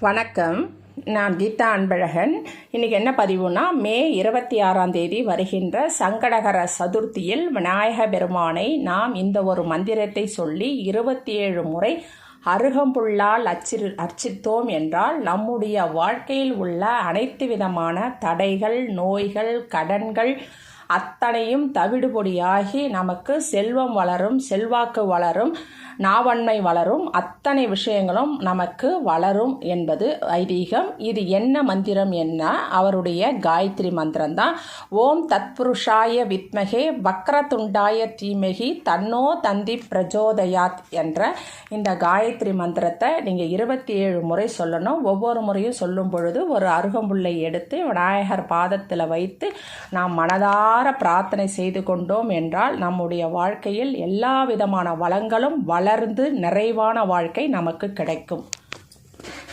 வணக்கம். நான் கீதா அன்பழகன். இன்றைக்கி என்ன பதிவுனா, மே 26 வருகின்ற சங்கடகர சதுர்த்தியில் விநாயக பெருமானை நாம் இந்த ஒரு மந்திரத்தை சொல்லி 27 முறை அருகம்புல்லால் அர்ச்சித்தோம் என்றால் நம்முடைய வாழ்க்கையில் உள்ள அனைத்து விதமான தடைகள், நோய்கள், கடன்கள் அத்தனையும் தவிடுபொடியாகி நமக்கு செல்வம் வளரும், செல்வாக்கு வளரும், நாவன்மை வளரும், அத்தனை விஷயங்களும் நமக்கு வளரும் என்பது ஐதீகம். இது என்ன மந்திரம் என்ன? அவருடைய காயத்ரி மந்திரம் தான். ஓம் தத்புருஷாய வித்மகே வக்ரதுண்டாய தீமகி தன்னோ தந்தி பிரஜோதயாத் என்ற இந்த காயத்ரி மந்திரத்தை நீங்கள் 27 முறை சொல்லணும். ஒவ்வொரு முறையும் சொல்லும் பொழுது ஒரு அருகம்புல்லை எடுத்து விநாயகர் பாதத்தில் வைத்து நாம் மனதார பிரார்த்தனை செய்து கொண்டோம் என்றால் நம்முடைய வாழ்க்கையில் எல்லா விதமான வளங்களும் வளர்ந்து நிறைவான வாழ்க்கை நமக்கு கிடைக்கும்.